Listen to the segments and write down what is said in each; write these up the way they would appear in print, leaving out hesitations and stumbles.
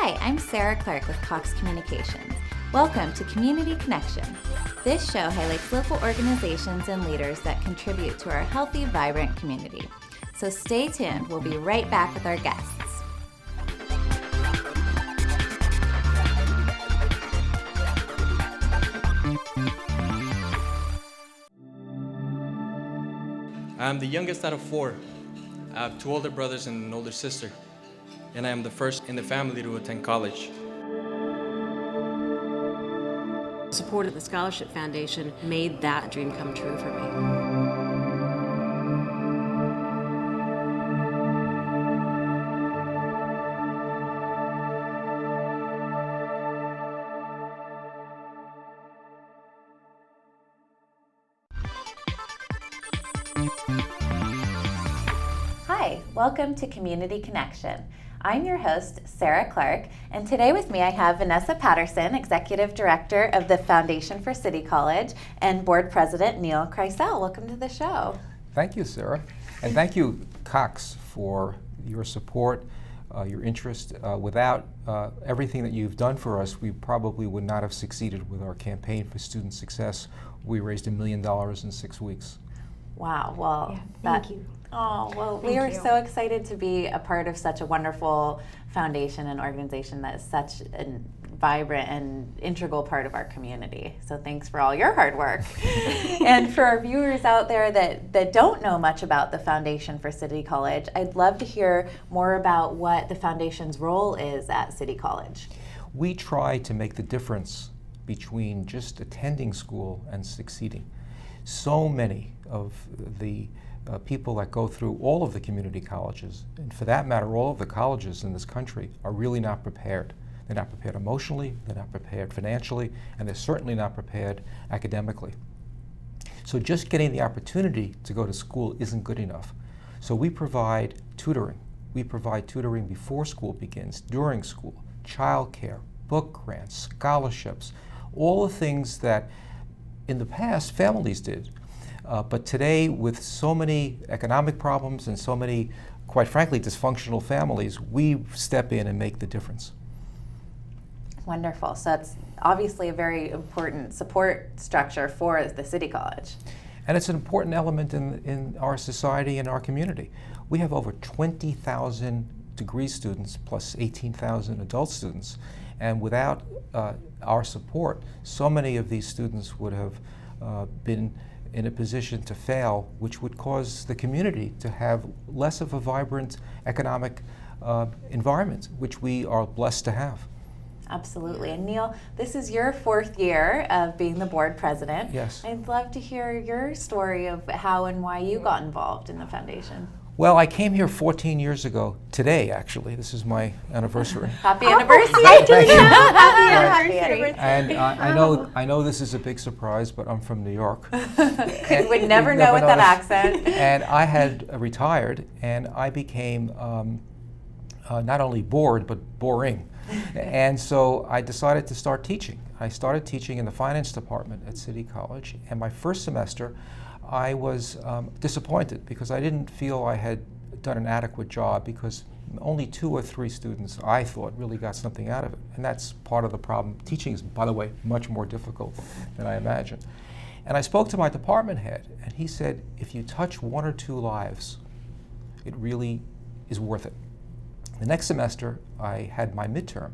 Hi, I'm Sarah Clark with Cox Communications. Welcome to Community Connection. This show highlights local organizations and leaders that contribute to our healthy, vibrant community. So stay tuned. We'll be right back with our guests. I'm the youngest out of four. I have two older brothers and an older sister, and I am the first in the family to attend college. Support of the Scholarship Foundation made that dream come true for me. Hi, welcome to Community Connection. I'm your host, Sarah Clark, and today with me I have Vanessa Patterson, Executive Director of the Foundation for City College, and Board President Neil Kreisel. Welcome to the show. Thank you, Sarah. And thank you, Cox, for your support, your interest. Without everything that you've done for us, we probably would not have succeeded with our campaign for student success. We raised $1 million in 6 weeks. Wow, well, Thank you. Oh, well, we are so excited to be a part of such a wonderful foundation and organization that is such a vibrant and integral part of our community. So thanks for all your hard work. And for our viewers out there that don't know much about the Foundation for City College, I'd love to hear more about what the Foundation's role is at City College. We try to make the difference between just attending school and succeeding. So many of the people that go through all of the community colleges, and for that matter, all of the colleges in this country, are really not prepared. They're not prepared emotionally, they're not prepared financially, and they're certainly not prepared academically. So just getting the opportunity to go to school isn't good enough. So we provide tutoring. We provide tutoring before school begins, during school, childcare, book grants, scholarships, all the things that in the past families did. But today, with so many economic problems and so many, quite frankly, dysfunctional families, we step in and make the difference. Wonderful. So it's obviously a very important support structure for the City College. And it's an important element in our society and our community. We have over 20,000 degree students plus 18,000 adult students. And without our support, so many of these students would have been in a position to fail, which would cause the community to have less of a vibrant economic environment, which we are blessed to have. Absolutely. And Neil, this is your 4th year of being the board president. Yes. I'd love to hear your story of how and why you got involved in the foundation. Well, I came here 14 years ago today, actually. This is my anniversry. Happy anniversary! Happy anniversary! And I know this is a big surprise, but I'm from New York. You would never know with that accent. And I had retired, and I became not only bored, but boring. And so I decided to start teaching. I started teaching in the finance department at City College, and my first semester I was disappointed because I didn't feel I had done an adequate job, because only 2 or 3 students, I thought, really got something out of it. And that's part of the problem. Teaching is, by the way, much more difficult than I imagined. And I spoke to my department head, and he said, if you touch 1 or 2 lives, it really is worth it. The next semester, I had my midterm,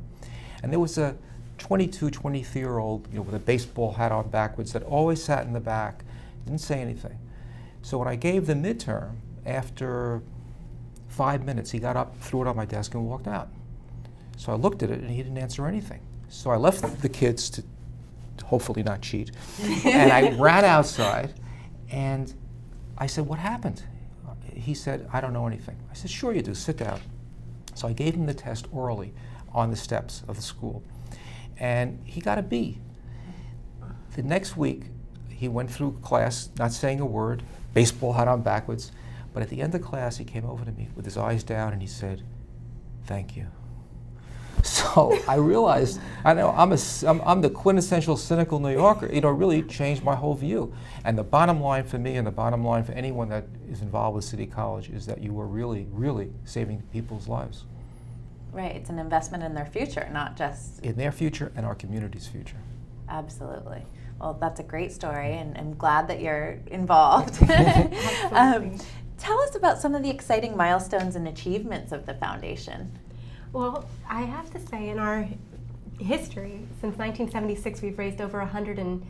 and there was a 22, 23-year-old, with a baseball hat on backwards that always sat in the back, didn't say anything. So when I gave the midterm, after 5 minutes, he got up, threw it on my desk, and walked out. So I looked at it, and he didn't answer anything. So I left the kids to hopefully not cheat, and I ran outside, and I said, what happened? He said, I don't know anything. I said, sure you do, sit down. So I gave him the test orally on the steps of the school, and he got a B. The next week, he went through class, not saying a word, baseball hat on backwards, but at the end of class, he came over to me with his eyes down, and he said, thank you. So I realized, I know I'm the quintessential cynical New Yorker. It really changed my whole view. And the bottom line for me, and the bottom line for anyone that is involved with City College, is that you are really, really saving people's lives. Right, it's an investment in their future, not just In their future and our community's future. Absolutely. Well, that's a great story, and I'm glad that you're involved. Tell us about some of the exciting milestones and achievements of the foundation. Well, I have to say, in our history, since 1976, we've raised over $110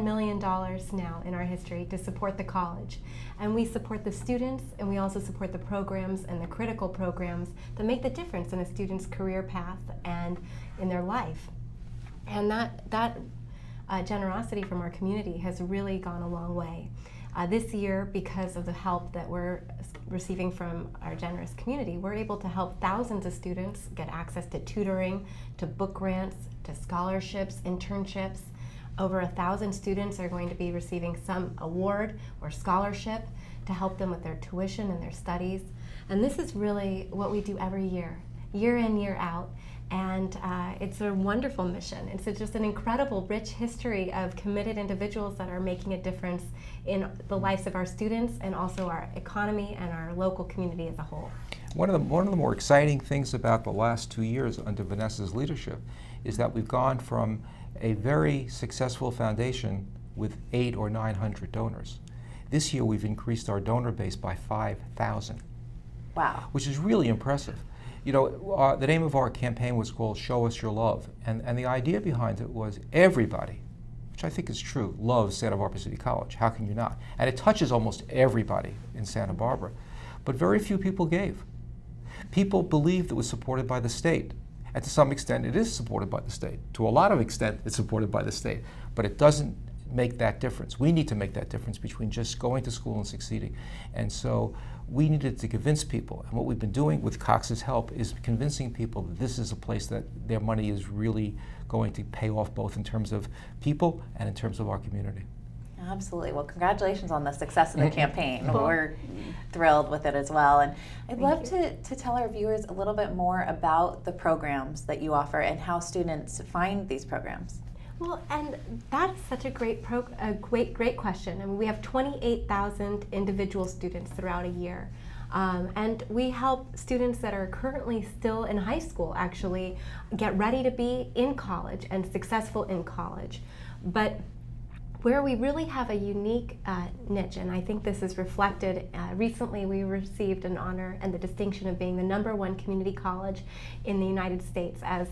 million now in our history to support the college. And we support the students, and we also support the programs and the critical programs that make the difference in a student's career path and in their life. And that generosity from our community has really gone a long way. This year, because of the help that we're receiving from our generous community, we're able to help thousands of students get access to tutoring, to book grants, to scholarships, internships. Over 1,000 students are going to be receiving some award or scholarship to help them with their tuition and their studies. And this is really what we do every year in, year out. And it's a wonderful mission. It's just an incredible, rich history of committed individuals that are making a difference in the lives of our students and also our economy and our local community as a whole. One of the more exciting things about the last 2 years under Vanessa's leadership is that we've gone from a very successful foundation with 800 or 900 donors. This year we've increased our donor base by 5,000. Wow. Which is really impressive. You know, the name of our campaign was called Show Us Your Love, and the idea behind it was everybody, which I think is true, loves Santa Barbara City College. How can you not? And it touches almost everybody in Santa Barbara. But very few people gave. People believed it was supported by the state. And to some extent, it is supported by the state. To a lot of extent, it's supported by the state. But it doesn't make that difference. We need to make that difference between just going to school and succeeding. And so we needed to convince people. And what we've been doing with Cox's help is convincing people that this is a place that their money is really going to pay off, both in terms of people and in terms of our community. Absolutely. Well, congratulations on the success of the campaign. We're thrilled with it as well. And I'd love to tell our viewers a little bit more about the programs that you offer and how students find these programs. Well, and that's such a great question. I mean, we have 28,000 individual students throughout a year. And we help students that are currently still in high school actually get ready to be in college and successful in college. But where we really have a unique niche, and I think this is reflected, recently we received an honor and the distinction of being the #1 community college in the United States as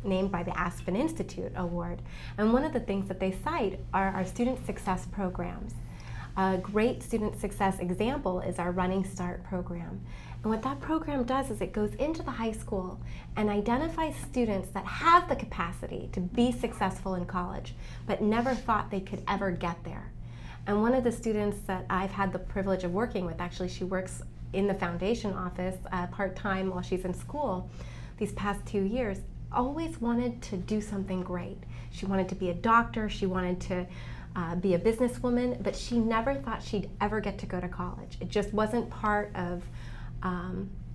named by the Aspen Institute Award. And one of the things that they cite are our student success programs. A great student success example is our Running Start program. And what that program does is it goes into the high school and identifies students that have the capacity to be successful in college, but never thought they could ever get there. And one of the students that I've had the privilege of working with, actually she works in the foundation office part-time while she's in school these past 2 years, always wanted to do something great. She wanted to be a doctor, she wanted to be a businesswoman, but she never thought she'd ever get to go to college. It just wasn't part of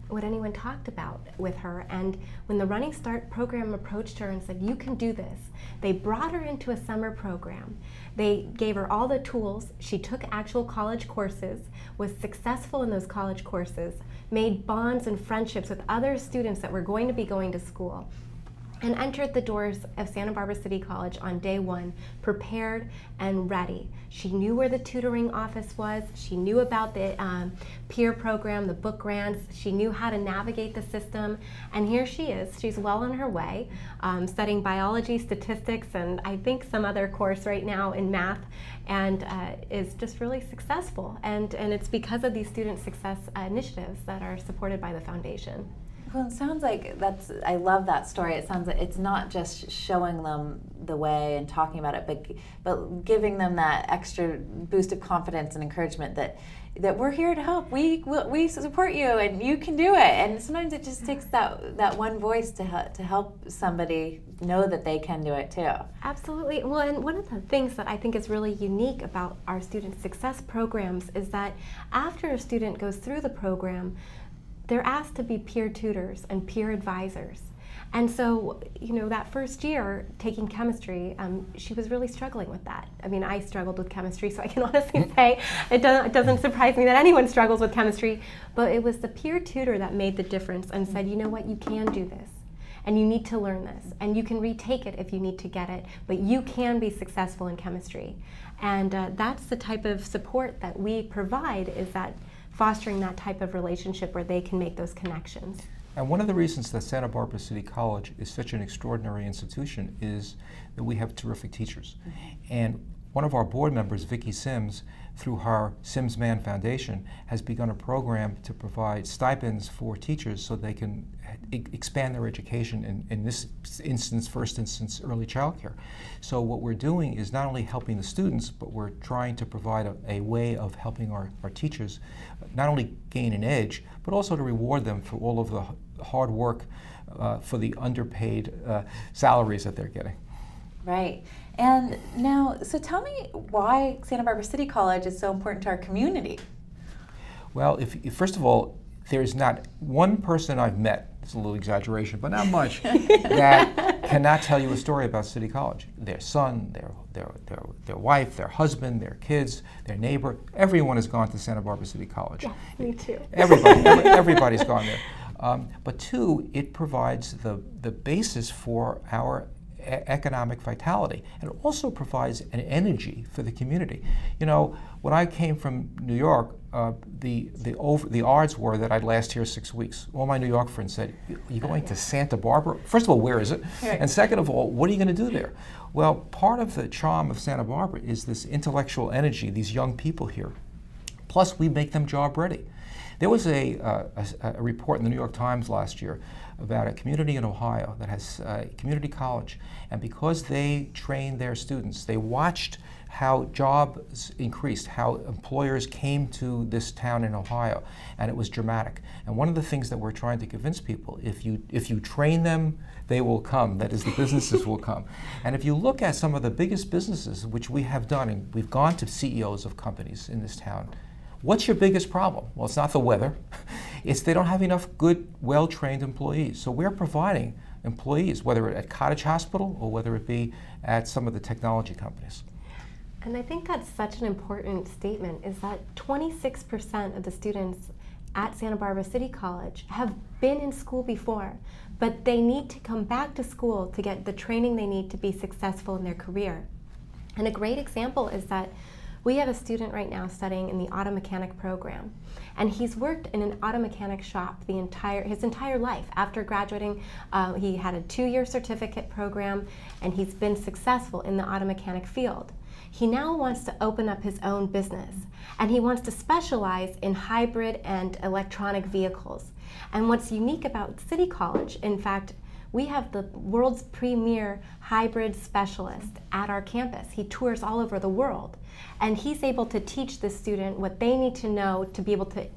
what anyone talked about with her. And when the Running Start program approached her and said, you can do this, they brought her into a summer program. They gave her all the tools. She took actual college courses, was successful in those college courses, made bonds and friendships with other students that were going to be going to school, and entered the doors of Santa Barbara City College on day one, prepared and ready. She knew where the tutoring office was. She knew about the peer program, the book grants. She knew how to navigate the system. And here she is. She's well on her way, studying biology, statistics, and I think some other course right now in math, and is just really successful. And it's because of these student success initiatives that are supported by the foundation. Well, it sounds like I love that story. It sounds like it's not just showing them the way and talking about it, but giving them that extra boost of confidence and encouragement that we're here to help. We support you and you can do it. And sometimes it just takes that one voice to help somebody know that they can do it too. Absolutely. Well, and one of the things that I think is really unique about our student success programs is that after a student goes through the program, they're asked to be peer tutors and peer advisors. And so, that first year taking chemistry, she was really struggling with that. I mean, I struggled with chemistry, so I can honestly say it doesn't surprise me that anyone struggles with chemistry. But it was the peer tutor that made the difference and said, you know what, you can do this. And you need to learn this. And you can retake it if you need to get it. But you can be successful in chemistry. And that's the type of support that we provide, is that fostering that type of relationship where they can make those connections. And one of the reasons that Santa Barbara City College is such an extraordinary institution is that we have terrific teachers. And one of our board members, Vicki Sims, through her Sims Man Foundation, has begun a program to provide stipends for teachers so they can expand their education, in this instance, first instance, early childcare. So what we're doing is not only helping the students, but we're trying to provide a way of helping our teachers not only gain an edge, but also to reward them for all of the hard work for the underpaid salaries that they're getting. Right. And now, so tell me why Santa Barbara City College is so important to our community. Well, if first of all, there's not one person I've met, it's a little exaggeration, but not much, that cannot tell you a story about City College. Their son, their wife, their husband, their kids, their neighbor, everyone has gone to Santa Barbara City College. Yes, me too. Everybody's gone there. But two, it provides the basis for our economic vitality, and it also provides an energy for the community. When I came from New York, the odds were that I'd last here 6 weeks. All my New York friends said, "You're going to Santa Barbara? First of all, where is it? And second of all, what are you going to do there?" Well, part of the charm of Santa Barbara is this intellectual energy, these young people here. Plus, we make them job ready. There was a report in the New York Times last year about a community in Ohio that has a community college, and because they trained their students, they watched how jobs increased, how employers came to this town in Ohio, and it was dramatic. And one of the things that we're trying to convince people, if you train them, they will come. That is, the businesses will come. And if you look at some of the biggest businesses, which we have done, and we've gone to CEOs of companies in this town, what's your biggest problem? Well, it's not the weather. It's they don't have enough good, well-trained employees. So we're providing employees, whether at Cottage Hospital or whether it be at some of the technology companies. And I think that's such an important statement, is that 26% of the students at Santa Barbara City College have been in school before, but they need to come back to school to get the training they need to be successful in their career. And a great example is that we have a student right now studying in the auto mechanic program, and he's worked in an auto mechanic shop his entire life. After graduating, he had a 2-year certificate program, and he's been successful in the auto mechanic field. He now wants to open up his own business, and he wants to specialize in hybrid and electronic vehicles. And what's unique about City College, in fact, we have the world's premier hybrid specialist at our campus. He tours all over the world, and he's able to teach the student what they need to know to be able to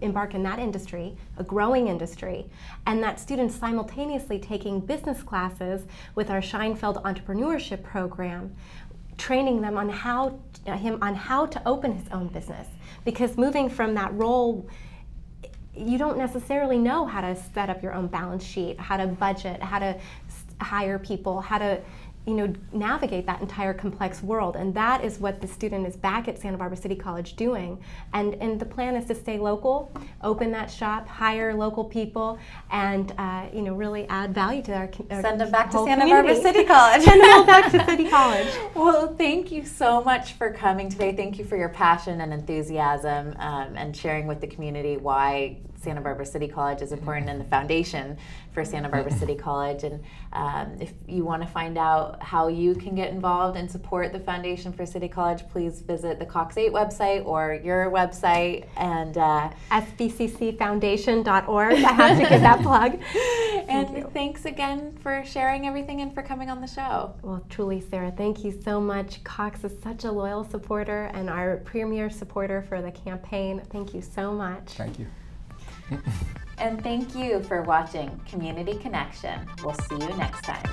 embark in that industry, a growing industry, and that student's simultaneously taking business classes with our Scheinfeld Entrepreneurship Program, training them on how to open his own business. Because moving from that role, you don't necessarily know how to set up your own balance sheet, how to budget, how to hire people, how to navigate that entire complex world. And that is what the student is back at Santa Barbara City College doing. And the plan is to stay local, open that shop, hire local people, and really add value to our Send them back to whole Santa community. Barbara City College. Send them all back to City College. Well, thank you so much for coming today. Thank you for your passion and enthusiasm and sharing with the community why Santa Barbara City College is important and the foundation for Santa Barbara City College. And if you want to find out how you can get involved and support the Foundation for City College, please visit the Cox 8 website or your website, and SBCCFoundationScholarshipSB.org. I have to give that plug. And thanks again for sharing everything and for coming on the show. Well, truly, Sarah, thank you so much. Cox is such a loyal supporter and our premier supporter for the campaign. Thank you so much. Thank you. And thank you for watching Community Connection. We'll see you next time.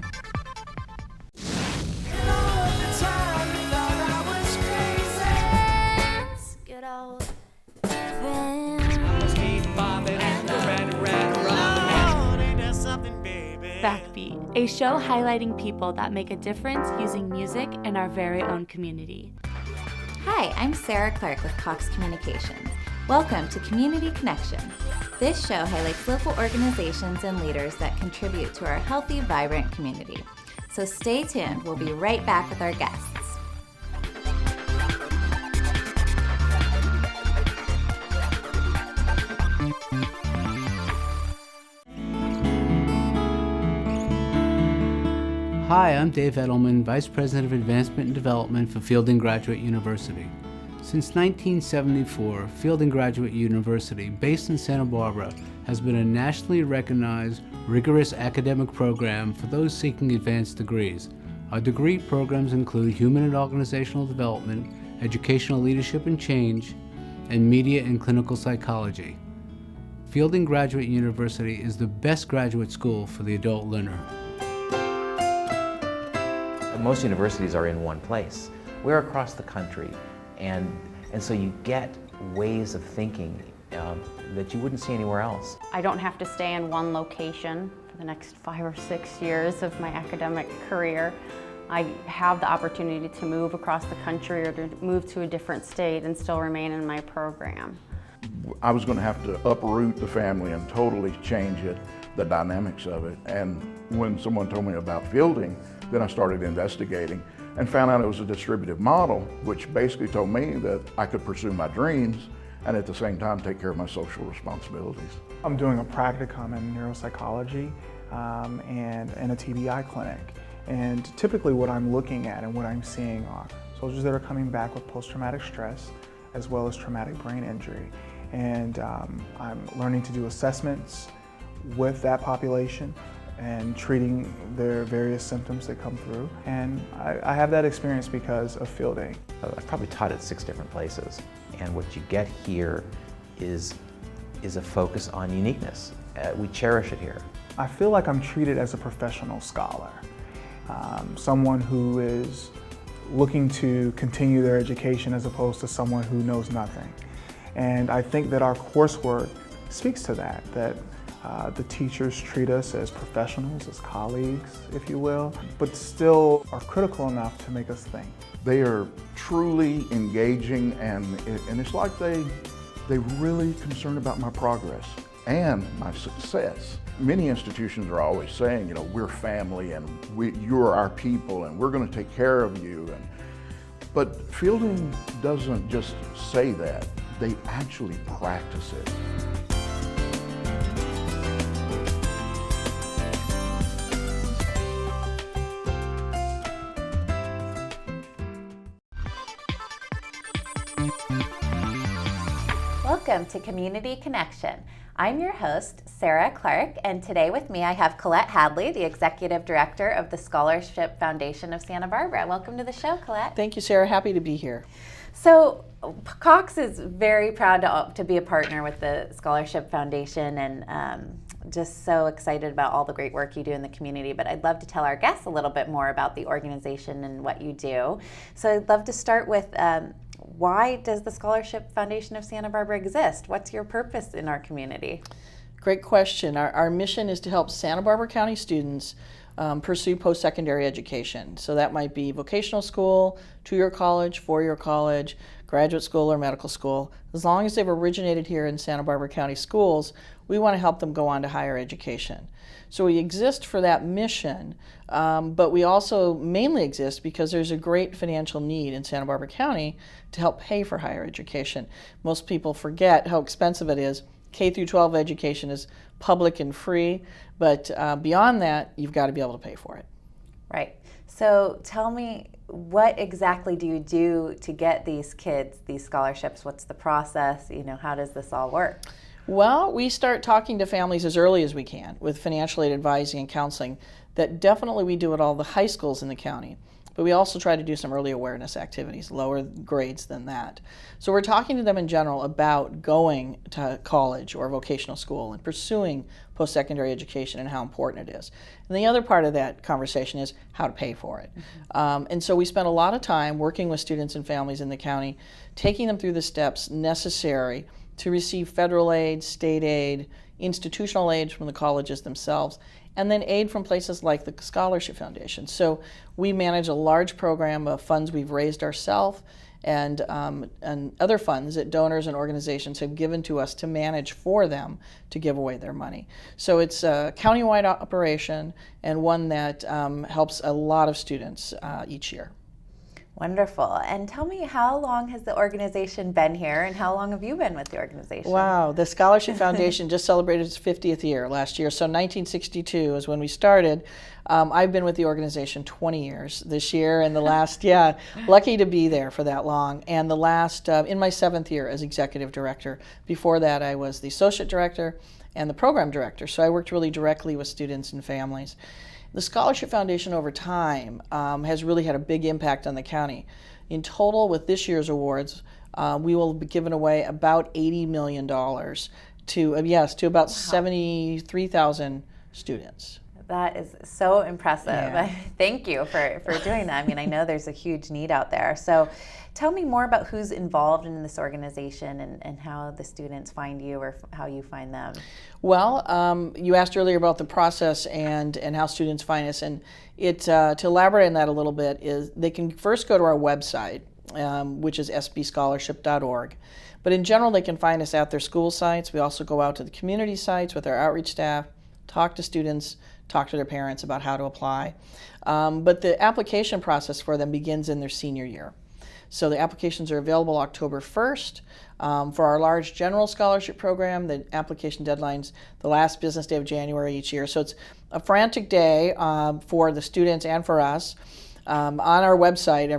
Good old friend. Backbeat, a show highlighting people that make a difference using music in our very own community. Hi, I'm Sarah Clark with Cox Communications. Welcome to Community Connection. This show highlights local organizations and leaders that contribute to our healthy, vibrant community. So stay tuned. We'll be right back with our guests. Hi, I'm Dave Edelman, Vice President of Advancement and Development for Fielding Graduate University. Since 1974, Fielding Graduate University, based in Santa Barbara, has been a nationally recognized, rigorous academic program for those seeking advanced degrees. Our degree programs include Human and Organizational Development, Educational Leadership and Change, and Media and Clinical Psychology. Fielding Graduate University is the best graduate school for the adult learner. Most universities are in one place. We're across the country, and so you get ways of thinking that you wouldn't see anywhere else. I don't have to stay in one location for the next 5 or 6 years of my academic career. I have the opportunity to move across the country or to move to a different state and still remain in my program. I was going to have to uproot the family and totally change it, the dynamics of it. And when someone told me about Fielding, then I started investigating and found out it was a distributive model, which basically told me that I could pursue my dreams and at the same time take care of my social responsibilities. I'm doing a practicum in neuropsychology and a TBI clinic. And typically what I'm looking at and what I'm seeing are soldiers that are coming back with post-traumatic stress as well as traumatic brain injury. And I'm learning to do assessments with that population and treating their various symptoms that come through. And I have that experience because of Fielding. I've probably taught at 6 different places, and what you get here is a focus on uniqueness. We cherish it here. I feel like I'm treated as a professional scholar, someone who is looking to continue their education as opposed to someone who knows nothing. And I think that our coursework speaks to that the teachers treat us as professionals, as colleagues, if you will, but still are critical enough to make us think. They are truly engaging, and it's like they're really concerned about my progress and my success. Many institutions are always saying, you know, we're family and you're our people and we're going to take care of you. But Fielding doesn't just say that, they actually practice it. Welcome to Community Connection. I'm your host, Sarah Clark, and today with me I have Colette Hadley, the Executive Director of the Scholarship Foundation of Santa Barbara. Welcome to the show, Colette. Thank you, Sarah. Happy to be here. So, Cox is very proud to be a partner with the Scholarship Foundation, and just so excited about all the great work you do in the community. But I'd love to tell our guests a little bit more about the organization and what you do. So I'd love to start with why does the Scholarship Foundation of Santa Barbara exist? What's your purpose in our community? Great question. Our mission is to help Santa Barbara County students pursue post-secondary education. So that might be vocational school, 2-year college, 4-year college, graduate school, or medical school. As long as they've originated here in Santa Barbara County schools, we want to help them go on to higher education. So we exist for that mission, but we also mainly exist because there's a great financial need in Santa Barbara County to help pay for higher education. Most people forget how expensive it is. K through 12 education is public and free, but beyond that, you've got to be able to pay for it. Right. So tell me, what exactly do you do to get these kids these scholarships? What's the process? You know, how does this all work? Well, we start talking to families as early as we can with financial aid advising and counseling. That definitely we do at all the high schools in the county. But we also try to do some early awareness activities, lower grades than that. So we're talking to them in general about going to college or vocational school and pursuing post-secondary education and how important it is. And the other part of that conversation is how to pay for it. Mm-hmm. And so we spend a lot of time working with students and families in the county, taking them through the steps necessary to receive federal aid, state aid, institutional aid from the colleges themselves, and then aid from places like the Scholarship Foundation. So we manage a large program of funds we've raised ourselves, and other funds that donors and organizations have given to us to manage for them to give away their money. So it's a countywide operation, and one that helps a lot of students each year. Wonderful. And tell me, how long has the organization been here, and how long have you been with the organization? Wow, the Scholarship Foundation just celebrated its 50th year last year. So 1962 is when we started. I've been with the organization 20 years this year, and the last, lucky to be there for that long. And the last, in my 7th year as executive director. Before that, I was the associate director and the program director. So I worked really directly with students and families. The Scholarship Foundation over time has really had a big impact on the county. In total, with this year's awards, we will be giving away about $80 million to about 73,000 students. That is so impressive. Yeah. Thank you for doing that. I mean, I know there's a huge need out there. So tell me more about who's involved in this organization, and how the students find you, or how you find them. Well, you asked earlier about the process and how students find us, and to elaborate on that a little bit, is they can first go to our website, which is sbscholarship.org. But in general, they can find us at their school sites. We also go out to the community sites with our outreach staff, talk to students, talk to their parents about how to apply. But the application process for them begins in their senior year. So the applications are available October 1st. For our large general scholarship program, the application deadline's the last business day of January each year. So it's a frantic day for the students and for us on our website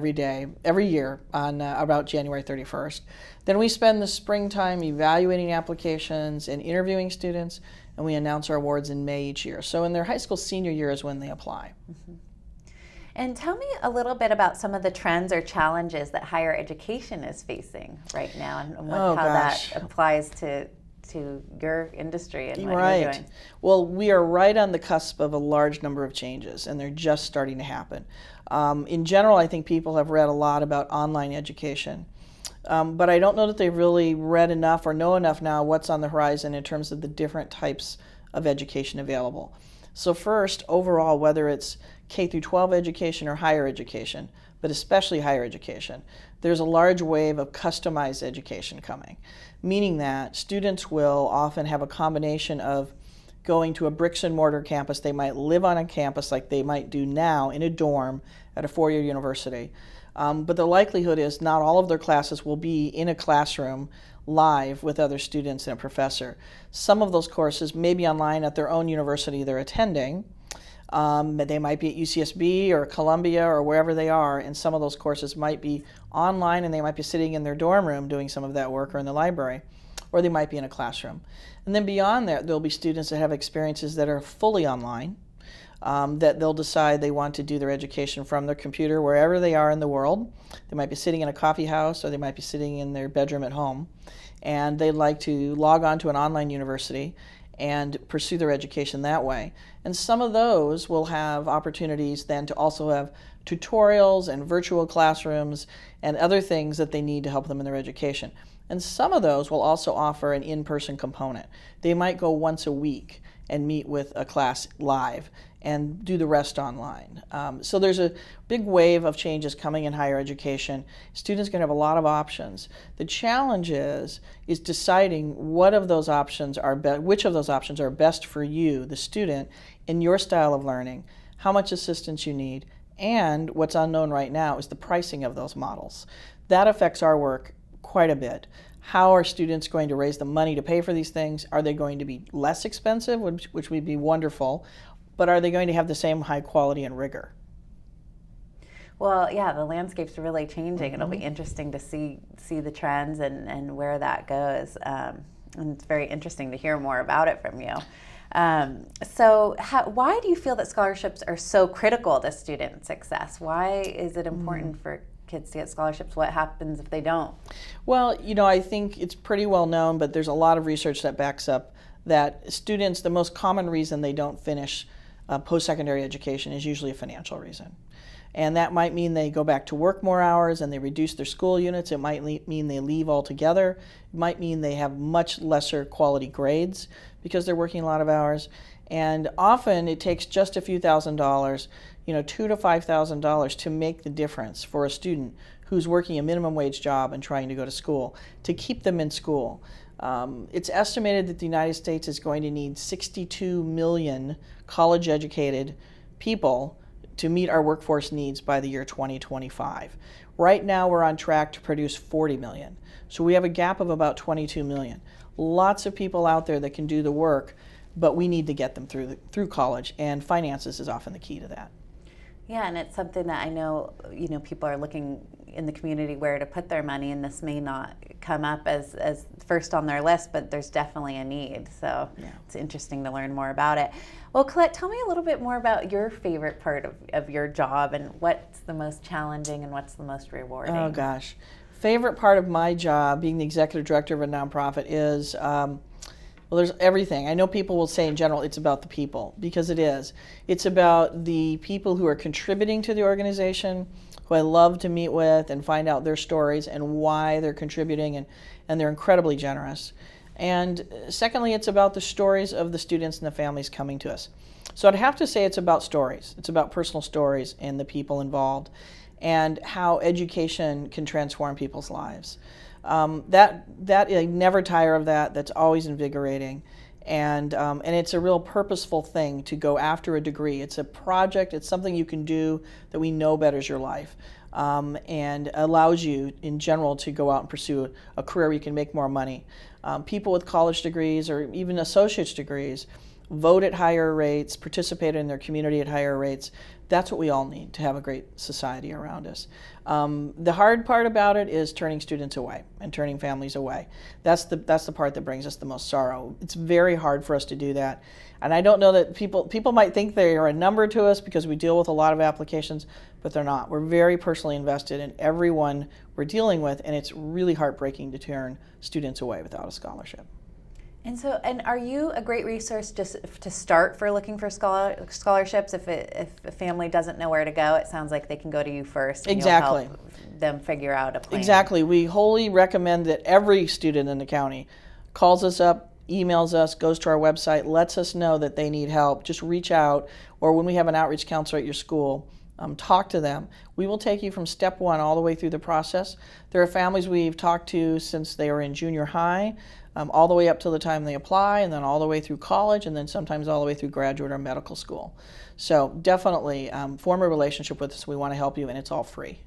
every year on about January 31st. Then we spend the springtime evaluating applications and interviewing students, and we announce our awards in May each year. So in their high school senior year is when they apply. Mm-hmm. And tell me a little bit about some of the trends or challenges that higher education is facing right now, and how that applies to your industry and what you're doing. Well, we are right on the cusp of a large number of changes, and they're just starting to happen. In general, I think people have read a lot about online education. But I don't know that they've really read enough or know enough now what's on the horizon in terms of the different types of education available. So first, overall, whether it's K through 12 education or higher education, but especially higher education, there's a large wave of customized education coming, meaning that students will often have a combination of going to a bricks and mortar campus. They might live on a campus like they might do now in a dorm at a four-year university. But the likelihood is not all of their classes will be in a classroom live with other students and a professor. Some of those courses may be online at their own university they're attending. They might be at UCSB or Columbia or wherever they are, and some of those courses might be online, and they might be sitting in their dorm room doing some of that work, or in the library, or they might be in a classroom. And then beyond that, there'll be students that have experiences that are fully online, that they'll decide they want to do their education from their computer wherever they are in the world. They might be sitting in a coffee house, or they might be sitting in their bedroom at home, and they'd like to log on to an online university and pursue their education that way. And some of those will have opportunities then to also have tutorials and virtual classrooms and other things that they need to help them in their education. And some of those will also offer an in-person component. They might go once a week and meet with a class live and do the rest online. So there's a big wave of changes coming in higher education. Students can have a lot of options. The challenge is deciding what of those options are which of those options are best for you, the student, in your style of learning, how much assistance you need, and what's unknown right now is the pricing of those models. That affects our work quite a bit. How are students going to raise the money to pay for these things? Are they going to be less expensive, which would be wonderful, but are they going to have the same high quality and rigor? Well, yeah, the landscape's really changing. Mm-hmm. It'll be interesting to see the trends and where that goes. And it's very interesting to hear more about it from you. So why do you feel that scholarships are so critical to student success? Why is it important for kids to get scholarships? What happens if they don't? Well, I think it's pretty well known, but there's a lot of research that backs up that students, the most common reason they don't finish post-secondary education is usually a financial reason. And that might mean they go back to work more hours and they reduce their school units. It might mean they leave altogether. It might mean they have much lesser quality grades because they're working a lot of hours. And often it takes just a few $1,000s, $2,000 to $5,000 to make the difference for a student who's working a minimum wage job and trying to go to school, to keep them in school. It's estimated that the United States is going to need 62 million college-educated people to meet our workforce needs by the year 2025. Right now we're on track to produce 40 million. So we have a gap of about 22 million. Lots of people out there that can do the work, but we need to get them through college, and finances is often the key to that. Yeah, and it's something that I know, people are looking in the community where to put their money, and this may not come up as first on their list, but there's definitely a need. So yeah, it's interesting to learn more about it. Well, Colette, tell me a little bit more about your favorite part of your job, and what's the most challenging and what's the most rewarding? Oh gosh. Favorite part of my job, being the executive director of a nonprofit, is well, there's everything. I know people will say in general it's about the people, because it is. It's about the people who are contributing to the organization, who I love to meet with and find out their stories and why they're contributing, and they're incredibly generous. And secondly, it's about the stories of the students and the families coming to us. So I'd have to say it's about stories. It's about personal stories and the people involved, and how education can transform people's lives. That I never tire of that. That's always invigorating, and it's a real purposeful thing to go after a degree. It's a project. It's something you can do that we know betters your life, and allows you, in general, to go out and pursue a career where you can make more money. People with college degrees or even associate's degrees vote at higher rates, participate in their community at higher rates. That's what we all need to have a great society around us. The hard part about it is turning students away and turning families away. That's the part that brings us the most sorrow. It's very hard for us to do that. And I don't know that people might think they are a number to us because we deal with a lot of applications, but they're not. We're very personally invested in everyone we're dealing with, and it's really heartbreaking to turn students away without a scholarship. And are you a great resource just to start for looking for scholarships? If a family doesn't know where to go, it sounds like they can go to you first. And exactly. You'll help them figure out a plan. Exactly. We wholly recommend that every student in the county calls us up, emails us, goes to our website, lets us know that they need help. Just reach out, or when we have an outreach counselor at your school, talk to them. We will take you from step one all the way through the process. There are families we've talked to since they were in junior high, all the way up till the time they apply, and then all the way through college, and then sometimes all the way through graduate or medical school. So definitely form a relationship with us. We want to help you, and it's all free.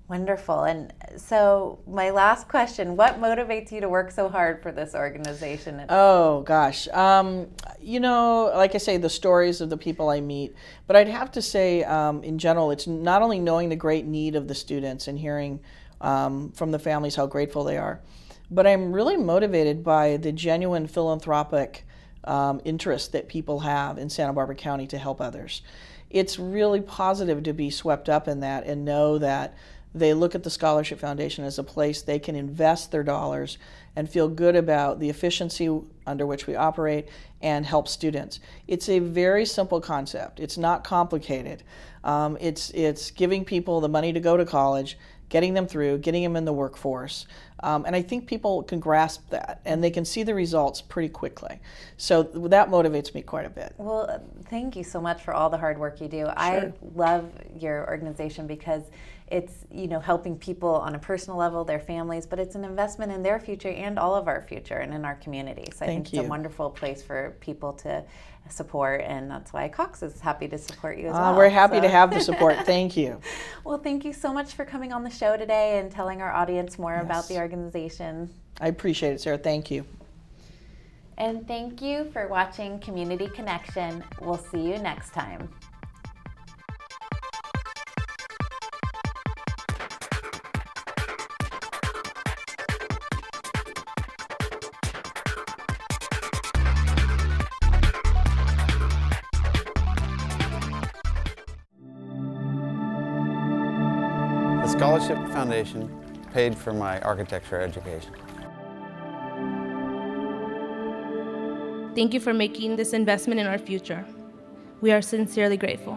Wonderful. And so my last question, what motivates you to work so hard for this organization? Oh gosh, like I say, the stories of the people I meet, but I'd have to say in general, it's not only knowing the great need of the students and hearing from the families how grateful they are, but I'm really motivated by the genuine philanthropic interest that people have in Santa Barbara County to help others. It's really positive to be swept up in that and know that they look at the Scholarship Foundation as a place they can invest their dollars and feel good about the efficiency under which we operate and help students. It's a very simple concept. It's not complicated. It's giving people the money to go to college, getting them through, getting them in the workforce. And I think people can grasp that, and they can see the results pretty quickly. So that motivates me quite a bit. Well, thank you so much for all the hard work you do. Sure. I love your organization because it's, helping people on a personal level, their families, but it's an investment in their future and all of our future and in our community. So I think it's a wonderful place for people to support, and that's why Cox is happy to support you as well. We're happy to have the support. Thank you. Well, thank you so much for coming on the show today and telling our audience more about the organization. I appreciate it, Sarah. Thank you. And thank you for watching Community Connection. We'll see you next time. The Scholarship Foundation paid for my architecture education. Thank you for making this investment in our future. We are sincerely grateful.